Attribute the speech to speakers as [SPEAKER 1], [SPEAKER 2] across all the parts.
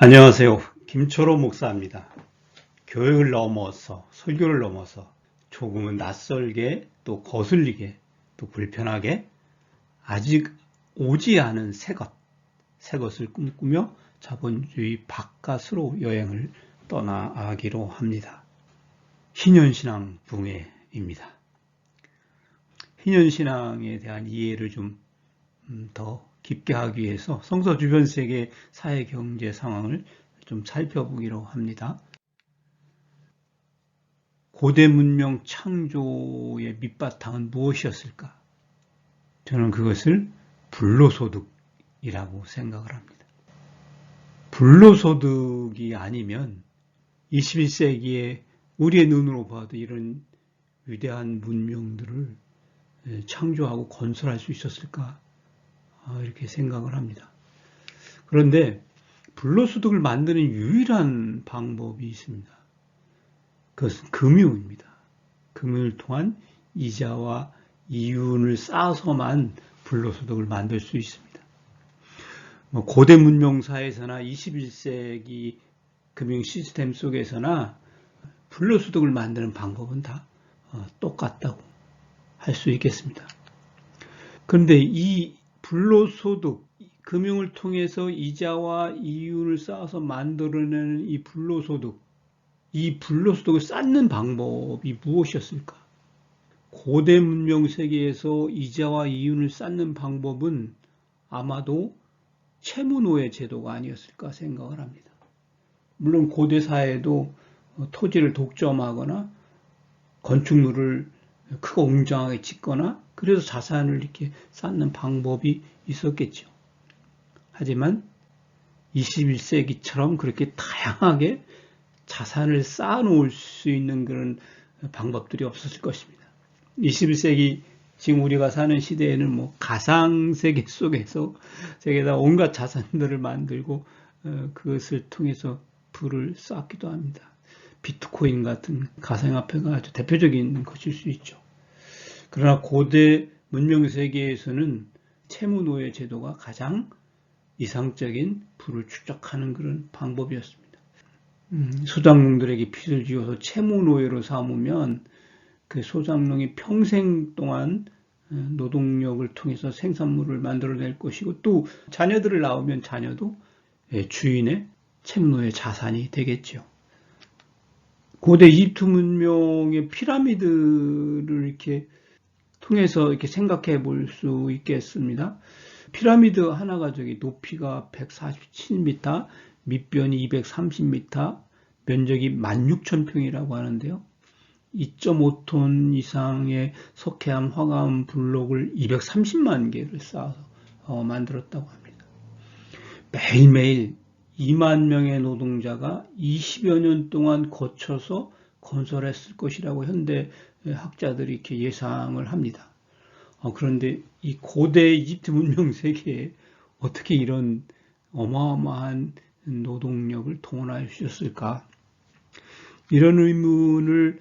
[SPEAKER 1] 안녕하세요. 김초로 목사입니다. 교육을 넘어서, 설교를 넘어서 조금은 낯설게 또 거슬리게 또 불편하게 아직 오지 않은 새 것을 꿈꾸며 자본주의 바깥으로 여행을 떠나기로 합니다. 희년신앙 붕괴입니다. 희년신앙에 대한 이해를 좀 더 깊게 하기 위해서 성서 주변 세계 사회 경제 상황을 좀 살펴보기로 합니다. 고대 문명 창조의 밑바탕은 무엇이었을까? 저는 그것을 불로소득이라고 생각을 합니다. 불로소득이 아니면 21세기에 우리의 눈으로 봐도 이런 위대한 문명들을 창조하고 건설할 수 있었을까? 이렇게 생각을 합니다. 그런데 불로소득을 만드는 유일한 방법이 있습니다. 그것은 금융입니다. 금융을 통한 이자와 이윤을 쌓아서만 불로소득을 만들 수 있습니다. 고대 문명사에서나 21세기 금융 시스템 속에서나 불로소득을 만드는 방법은 다 똑같다고 할 수 있겠습니다. 그런데 이 불로소득, 금융을 통해서 이자와 이윤을 쌓아서 만들어내는 이 불로소득을 쌓는 방법이 무엇이었을까? 고대 문명 세계에서 이자와 이윤을 쌓는 방법은 아마도 채무노예 제도가 아니었을까 생각을 합니다. 물론 고대 사회에도 토지를 독점하거나 건축물을 크고 웅장하게 짓거나 그래서 자산을 이렇게 쌓는 방법이 있었겠죠. 하지만 21세기처럼 그렇게 다양하게 자산을 쌓아놓을 수 있는 그런 방법들이 없었을 것입니다. 21세기 지금 우리가 사는 시대에는 가상세계 속에서 세계다 온갖 자산들을 만들고 그것을 통해서 부를 쌓기도 합니다. 비트코인 같은 가상화폐가 아주 대표적인 것일 수 있죠. 그러나 고대 문명 세계에서는 채무노예 제도가 가장 이상적인 부를 축적하는 그런 방법이었습니다. 소장농들에게 빚을 지어서 채무노예로 삼으면 그 소장농이 평생 동안 노동력을 통해서 생산물을 만들어낼 것이고 또 자녀들을 낳으면 자녀도 주인의 채무노예 자산이 되겠죠. 고대 이집트 문명의 피라미드를 이렇게 통해서 이렇게 생각해 볼 수 있겠습니다. 피라미드 하나가 높이가 147m, 밑변이 230m, 면적이 16,000평이라고 하는데요. 2.5톤 이상의 석회암, 화가암 블록을 230만 개를 쌓아서 만들었다고 합니다. 매일매일 2만 명의 노동자가 20여 년 동안 거쳐서 건설했을 것이라고 현대 학자들이 이렇게 예상을 합니다. 그런데 이 고대 이집트 문명 세계에 어떻게 이런 어마어마한 노동력을 동원할 수 있었을까? 이런 의문을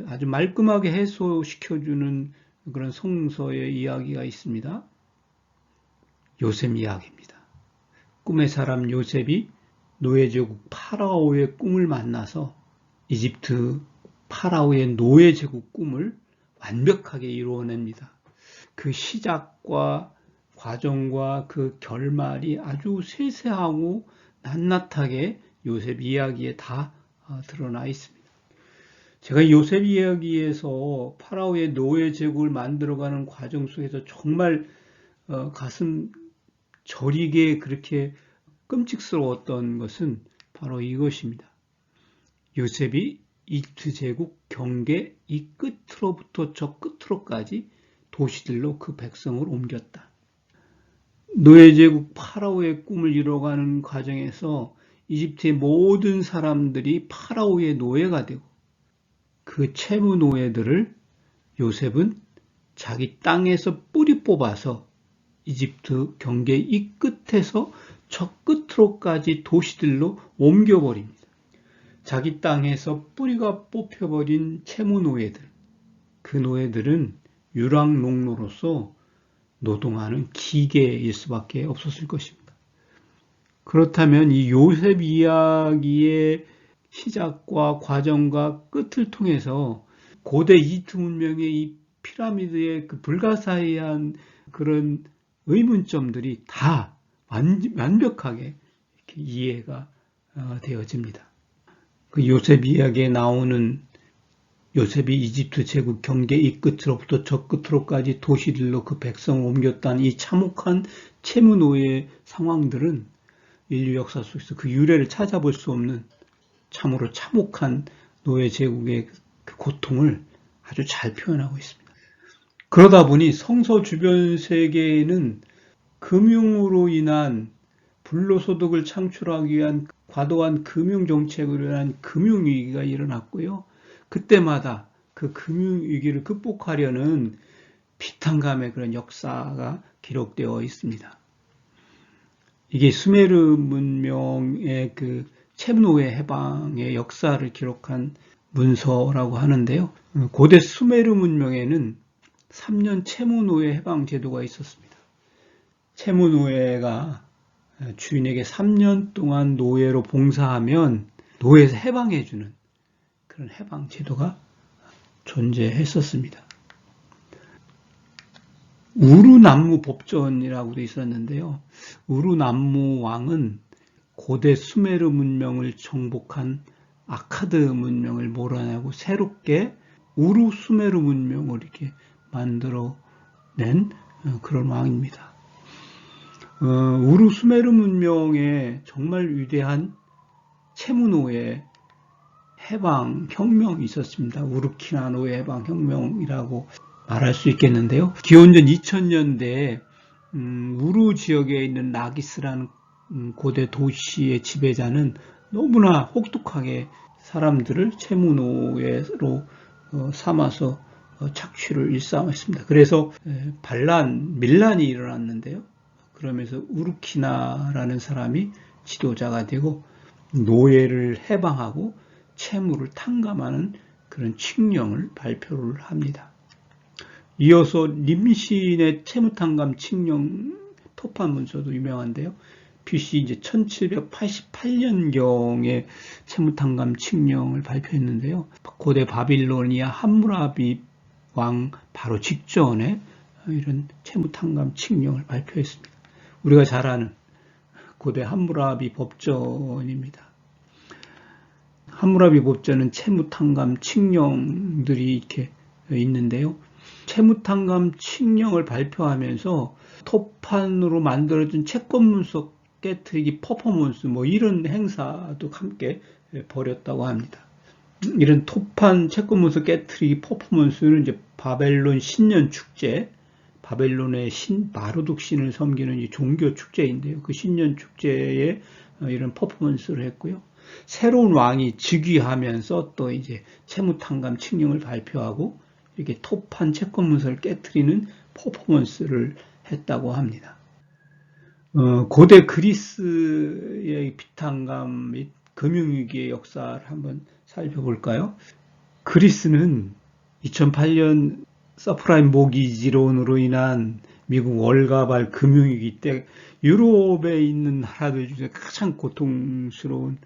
[SPEAKER 1] 아주 말끔하게 해소시켜주는 그런 성서의 이야기가 있습니다. 요셉 이야기입니다. 꿈의 사람 요셉이 노예제국 파라오의 꿈을 만나서 이집트 파라오의 노예제국 꿈을 완벽하게 이루어냅니다. 그 시작과 과정과 그 결말이 아주 세세하고 낱낱하게 요셉 이야기에 다 드러나 있습니다. 제가 요셉 이야기에서 파라오의 노예제국을 만들어가는 과정 속에서 정말 가슴 저리게 그렇게 끔찍스러웠던 것은 바로 이것입니다. 요셉이 이집트 제국 경계 이 끝으로부터 저 끝으로까지 도시들로 그 백성을 옮겼다. 노예제국 파라오의 꿈을 이뤄가는 과정에서 이집트의 모든 사람들이 파라오의 노예가 되고 그 채무 노예들을 요셉은 자기 땅에서 뿌리 뽑아서 이집트 경계 이 끝에서 저 끝으로까지 도시들로 옮겨버립니다. 자기 땅에서 뿌리가 뽑혀버린 채무 노예들, 그 노예들은 유랑농노로서 노동하는 기계일 수밖에 없었을 것입니다. 그렇다면 이 요셉 이야기의 시작과 과정과 끝을 통해서 고대 이집트 문명의 이 피라미드의 그 불가사의한 그런 의문점들이 다 완벽하게 이렇게 이해가 되어집니다. 그 요셉 이야기에 나오는 요셉이 이집트 제국 경계 이 끝으로부터 저 끝으로까지 도시들로 그 백성을 옮겼다는 이 참혹한 채무노예의 상황들은 인류 역사 속에서 그 유래를 찾아볼 수 없는 참으로 참혹한 노예 제국의 그 고통을 아주 잘 표현하고 있습니다. 그러다 보니 성서 주변 세계에는 금융으로 인한 불로소득을 창출하기 위한 과도한 금융정책으로 인한 금융위기가 일어났고요. 그때마다 그 금융위기를 극복하려는 피탄감의 그런 역사가 기록되어 있습니다. 이게 수메르 문명의 그 채무노예 해방의 역사를 기록한 문서라고 하는데요. 고대 수메르 문명에는 3년 채무노예 해방 제도가 있었습니다. 채무노예가 주인에게 3년 동안 노예로 봉사하면 노예에서 해방해주는 그런 해방 제도가 존재했었습니다. 우르남무 법전이라고도 있었는데요. 우르남무 왕은 고대 수메르 문명을 정복한 아카드 문명을 몰아내고 새롭게 우르 수메르 문명을 이렇게 만들어낸 그런 왕입니다. 우르 수메르 문명에 정말 위대한 채무노예 해방 혁명이 있었습니다. 우르키나 노예 해방 혁명이라고 말할 수 있겠는데요. 기원전 2000년대에 우르 지역에 있는 라기스라는 고대 도시의 지배자는 너무나 혹독하게 사람들을 채무노예로 삼아서 착취를 일삼았습니다. 그래서 밀란이 일어났는데요. 그러면서 우르키나라는 사람이 지도자가 되고 노예를 해방하고 채무를 탕감하는 그런 칙령을 발표를 합니다. 이어서 림신의 채무탕감 칙령 토판 문서도 유명한데요. BC 이제 1788년경에 채무탕감 칙령을 발표했는데요. 고대 바빌로니아 함무라비 왕 바로 직전에 이런 채무탕감 칙령을 발표했습니다. 우리가 잘 아는 고대 함무라비 법전입니다. 함무라비 법전은 채무탕감 칙령들이 이렇게 있는데요. 채무탕감 칙령을 발표하면서 토판으로 만들어진 채권문서 깨트리기 퍼포먼스 이런 행사도 함께 벌였다고 합니다. 이런 토판 채권문서 깨트리기 퍼포먼스는 이제 바벨론 신년 축제, 바벨론의 신 마르둑 신을 섬기는 이 종교 축제인데요. 그 신년 축제에 이런 퍼포먼스를 했고요. 새로운 왕이 즉위하면서 또 이제 채무탕감 칙령을 발표하고 이렇게 토판 채권문서를 깨트리는 퍼포먼스를 했다고 합니다. 고대 그리스의 비탄감 및 금융위기의 역사를 한번 살펴볼까요? 그리스는 2008년 서프라임 모기지론으로 인한 미국 월가발 금융위기 때 유럽에 있는 나라들 중에 가장 고통스러운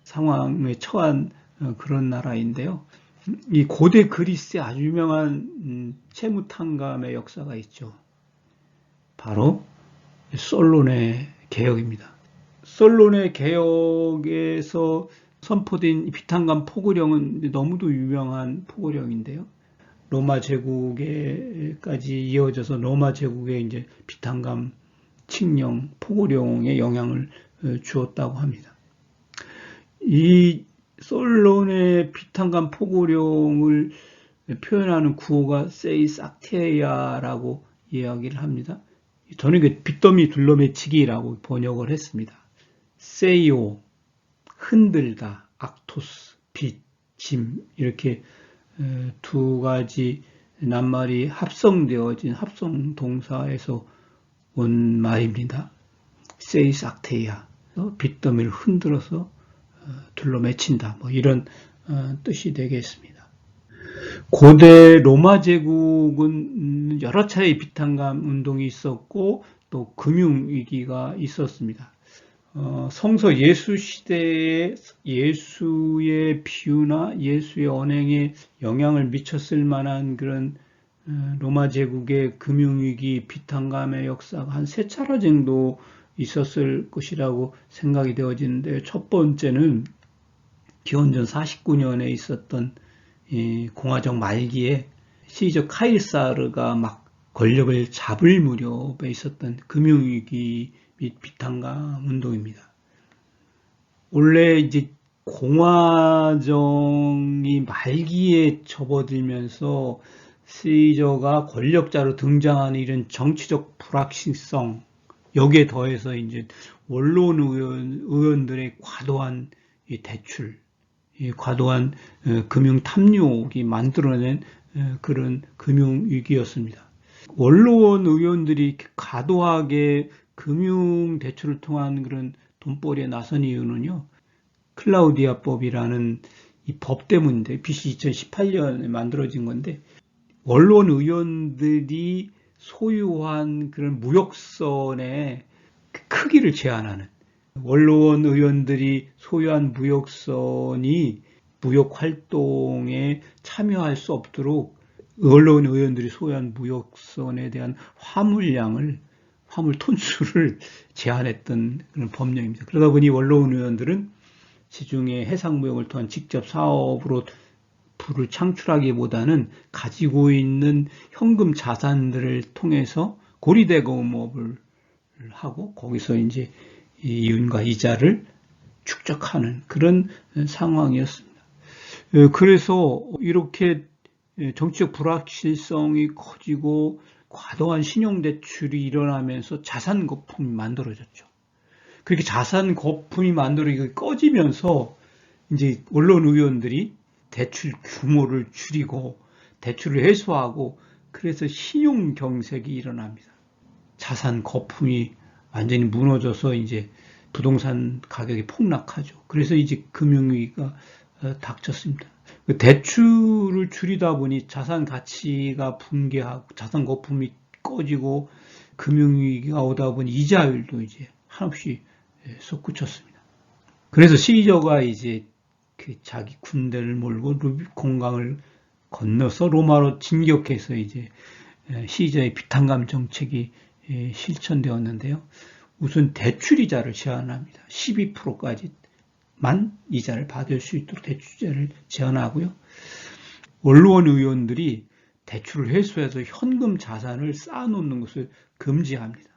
[SPEAKER 1] 상황에 처한 그런 나라인데요. 이 고대 그리스의 아주 유명한 채무탕감의 역사가 있죠. 바로 솔론의 개혁입니다. 솔론의 개혁에서 선포된 비탄감 포고령은 너무도 유명한 포고령인데요. 로마 제국에까지 이어져서 로마 제국의 이제 비탄감 칙령 포고령에 영향을 주었다고 합니다. 이 솔론의 비탄감 포고령을 표현하는 구호가 세이삭테이아라고 이야기를 합니다. 저는 그 빚더미 둘러매치기라고 번역을 했습니다. 세이오, 흔들다, 악토스, 빚, 짐 이렇게 두 가지 낱말이 합성되어진 합성 동사에서 온 말입니다. 세이삭테이아, 빚더미를 흔들어서 둘러매친다. 이런 뜻이 되겠습니다. 고대 로마 제국은 여러 차례의 비탄감 운동이 있었고 또 금융위기가 있었습니다. 성서 예수 시대에 예수의 비유나 예수의 언행에 영향을 미쳤을 만한 그런 로마 제국의 금융위기, 비탄감의 역사가 한 3차례 정도 있었을 것이라고 생각이 되어지는데, 첫 번째는 기원전 49년에 있었던 공화정 말기에 시저 카이사르가 막 권력을 잡을 무렵에 있었던 금융위기 및 비탄감 운동입니다. 원래 이제 공화정이 말기에 접어들면서 시저가 권력자로 등장하는 이런 정치적 불확실성, 여기에 더해서 이제 원로원 의원들의 과도한 대출, 과도한 금융 탐욕이 만들어낸 그런 금융 위기였습니다. 원로원 의원들이 과도하게 금융 대출을 통한 그런 돈벌이에 나선 이유는요, 클라우디아법이라는 이 법 때문인데, BC 2018년에 만들어진 건데, 원로원 의원들이 소유한 그런 무역선의 크기를 제한하는, 원로원 의원들이 소유한 무역선이 무역 활동에 참여할 수 없도록 원로원 의원들이 소유한 무역선에 대한 화물 톤수를 제한했던 그런 법령입니다. 그러다 보니 원로원 의원들은 시중에 해상무역을 통한 직접 사업으로 부를 창출하기보다는 가지고 있는 현금 자산들을 통해서 고리대금업을 하고 거기서 이제 이윤과 이자를 축적하는 그런 상황이었습니다. 그래서 이렇게 정치적 불확실성이 커지고 과도한 신용대출이 일어나면서 자산 거품이 만들어졌죠. 그렇게 자산 거품이 만들어지고 꺼지면서 이제 언론 의원들이 대출 규모를 줄이고 대출을 해소하고, 그래서 신용 경색이 일어납니다. 자산 거품이 완전히 무너져서 이제 부동산 가격이 폭락하죠. 그래서 이제 금융위기가 닥쳤습니다. 대출을 줄이다 보니 자산 가치가 붕괴하고 자산 거품이 꺼지고 금융위기가 오다 보니 이자율도 이제 한없이 솟구쳤습니다. 그래서 시저가 이제 자기 군대를 몰고 루비콘강을 건너서 로마로 진격해서 이제 시저의 비탄감 정책이 실천되었는데요. 우선 대출이자를 제한합니다. 12%까지만 이자를 받을 수 있도록 대출이자를 제한하고요. 원로원 의원들이 대출을 회수해서 현금 자산을 쌓아놓는 것을 금지합니다.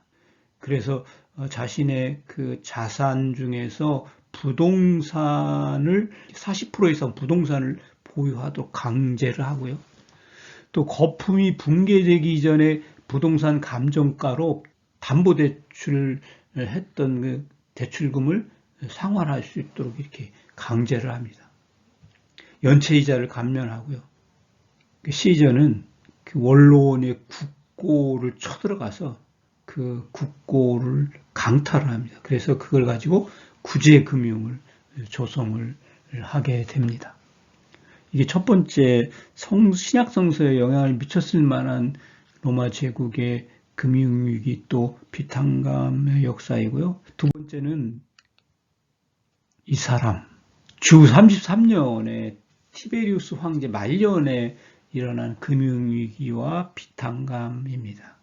[SPEAKER 1] 그래서 자신의 그 자산 중에서 부동산을 40% 이상 부동산을 보유하도록 강제를 하고요. 또 거품이 붕괴되기 전에 부동산 감정가로 담보대출을 했던 그 대출금을 상환할 수 있도록 이렇게 강제를 합니다. 연체이자를 감면하고요. 시저는 그 원로원의 국고를 쳐들어가서 그 국고를 강탈을 합니다. 그래서 그걸 가지고 구제금융을 조성을 하게 됩니다. 이게 첫 번째 신약 성서에 영향을 미쳤을 만한 로마 제국의 금융위기 또 비탄감의 역사이고요. 두 번째는 이 사람 주 33년에 티베리우스 황제 말년에 일어난 금융위기와 비탄감입니다.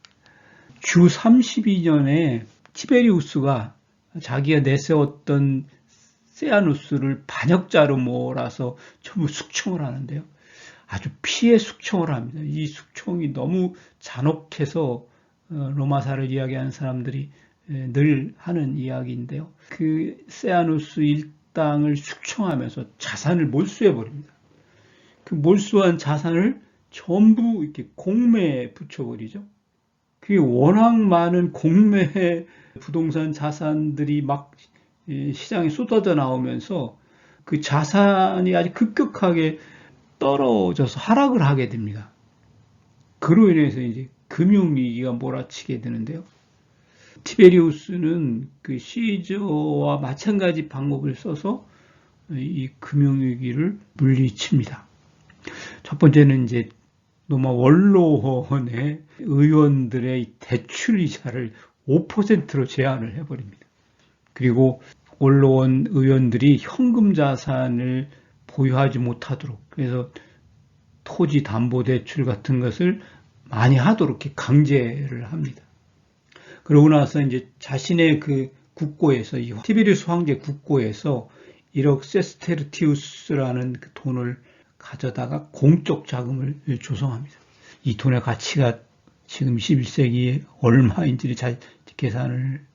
[SPEAKER 1] 주 32년에 티베리우스가 자기가 내세웠던 세아누스를 반역자로 몰아서 전부 숙청을 하는데요. 아주 피해 숙청을 합니다. 이 숙청이 너무 잔혹해서 로마사를 이야기하는 사람들이 늘 하는 이야기인데요. 그 세아누스 일당을 숙청하면서 자산을 몰수해 버립니다. 그 몰수한 자산을 전부 이렇게 공매에 붙여버리죠. 그게 워낙 많은 공매 부동산 자산들이 막 시장에 쏟아져 나오면서 그 자산이 아주 급격하게 떨어져서 하락을 하게 됩니다. 그로 인해서 이제 금융위기가 몰아치게 되는데요. 티베리우스는 그 시저와 마찬가지 방법을 써서 이 금융위기를 물리칩니다. 첫 번째는 이제 로마 원로원의 의원들의 대출 이자를 5%로 제한을 해버립니다. 그리고 원로원 의원들이 현금 자산을 보유하지 못하도록, 그래서 토지 담보 대출 같은 것을 많이 하도록 이렇게 강제를 합니다. 그러고 나서 이제 자신의 그 국고에서, 이 티베리우스 황제 국고에서 1억 세스테르티우스라는 그 돈을 가져다가 공적 자금을 조성합니다. 이 돈의 가치가 지금 21세기에 얼마인지를 잘 계산을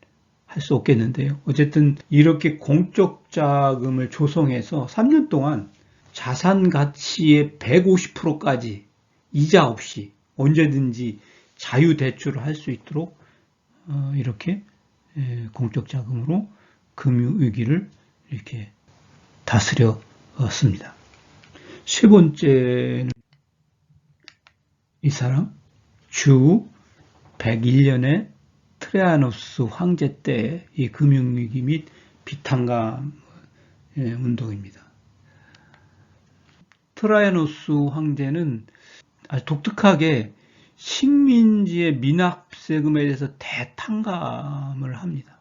[SPEAKER 1] 할 수 없겠는데요. 어쨌든 이렇게 공적 자금을 조성해서 3년 동안 자산 가치의 150%까지 이자 없이 언제든지 자유 대출을 할 수 있도록 이렇게 공적 자금으로 금융위기를 이렇게 다스렸습니다. 세 번째는 이 사람 주 101년에 트레아누스 황제 때 이 금융위기 및 비탄감 운동입니다. 트라이아누스 황제는 아주 독특하게 식민지의 미납세금에 대해서 대탕감을 합니다.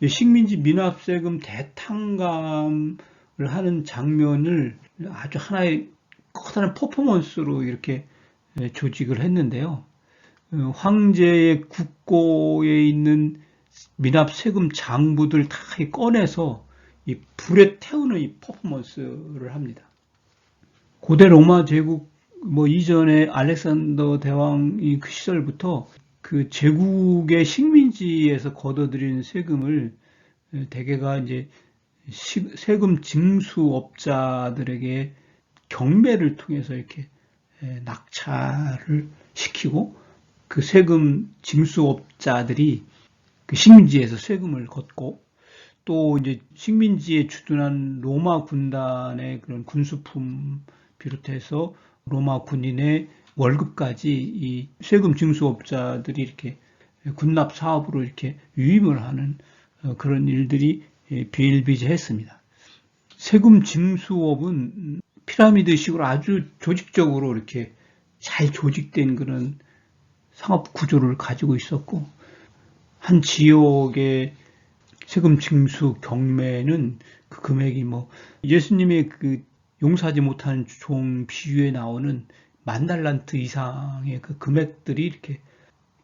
[SPEAKER 1] 식민지 미납세금 대탕감을 하는 장면을 아주 하나의 커다란 퍼포먼스로 이렇게 조직을 했는데요. 황제의 국고에 있는 미납세금 장부들 다 꺼내서 이 불에 태우는 이 퍼포먼스를 합니다. 고대 로마 제국 이전에 알렉산더 대왕이 그 시절부터 그 제국의 식민지에서 걷어들이는 세금을 대개가 이제 세금 징수업자들에게 경매를 통해서 이렇게 낙찰을 시키고 그 세금 징수업자들이 그 식민지에서 세금을 걷고 또 이제 식민지에 주둔한 로마 군단의 그런 군수품 비롯해서 로마 군인의 월급까지 이 세금 징수업자들이 이렇게 군납 사업으로 이렇게 유임을 하는 그런 일들이 비일비재했습니다. 세금 징수업은 피라미드식으로 아주 조직적으로 이렇게 잘 조직된 그런 상업 구조를 가지고 있었고, 한 지역의 세금 징수 경매는 그 금액이 예수님의 그 용서하지 못하는 종 비유에 나오는 10,000달란트 이상의 그 금액들이 이렇게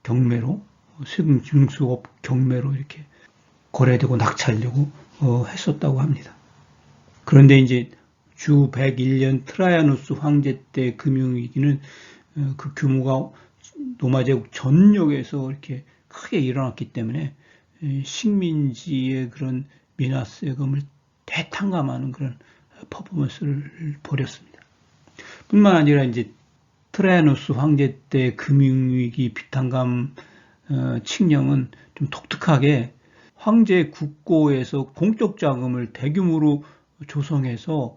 [SPEAKER 1] 경매로, 세금 징수업 경매로 이렇게 거래되고 낙찰되고 했었다고 합니다. 그런데 이제 주 101년 트라이아누스 황제 때 금융위기는 그 규모가 로마 제국 전역에서 이렇게 크게 일어났기 때문에 식민지의 그런 미납세금을 대탕감하는 그런 퍼포먼스를 벌였습니다. 뿐만 아니라 이제 트라이아누스 황제 때 금융위기 비탄감 칙령은 좀 독특하게 황제 국고에서 공적 자금을 대규모로 조성해서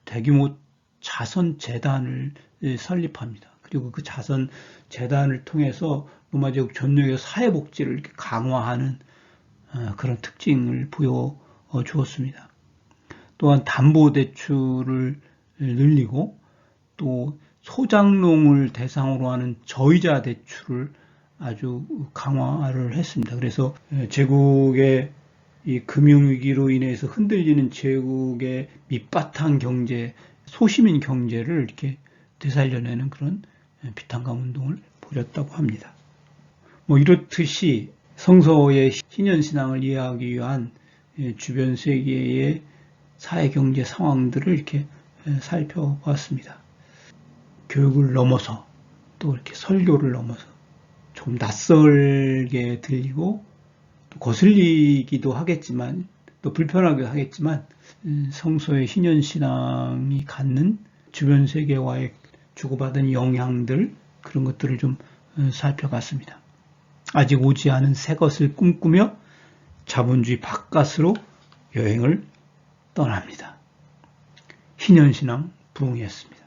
[SPEAKER 1] 대규모 자선재단을 설립합니다. 그리고 그 자선재단을 통해서 로마 제국 전역의 사회복지를 이렇게 강화하는 그런 특징을 보여주었습니다. 또한 담보대출을 늘리고 또 소장농을 대상으로 하는 저이자 대출을 아주 강화를 했습니다. 그래서 제국의 이 금융위기로 인해서 흔들리는 제국의 밑바탕 경제, 소시민 경제를 이렇게 되살려내는 그런 비탄감 운동을 벌였다고 합니다. 이렇듯이 성서의 신현신앙을 이해하기 위한 주변 세계의 사회 경제 상황들을 이렇게 살펴보았습니다. 교육을 넘어서 또 이렇게 설교를 넘어서 좀 낯설게 들리고 또 거슬리기도 하겠지만 또 불편하기도 하겠지만 성서의 신현신앙이 갖는 주변 세계와의 주고받은 영향들, 그런 것들을 좀 살펴봤습니다. 아직 오지 않은 새 것을 꿈꾸며 자본주의 바깥으로 여행을 떠납니다. 신현신앙 부흥이었습니다.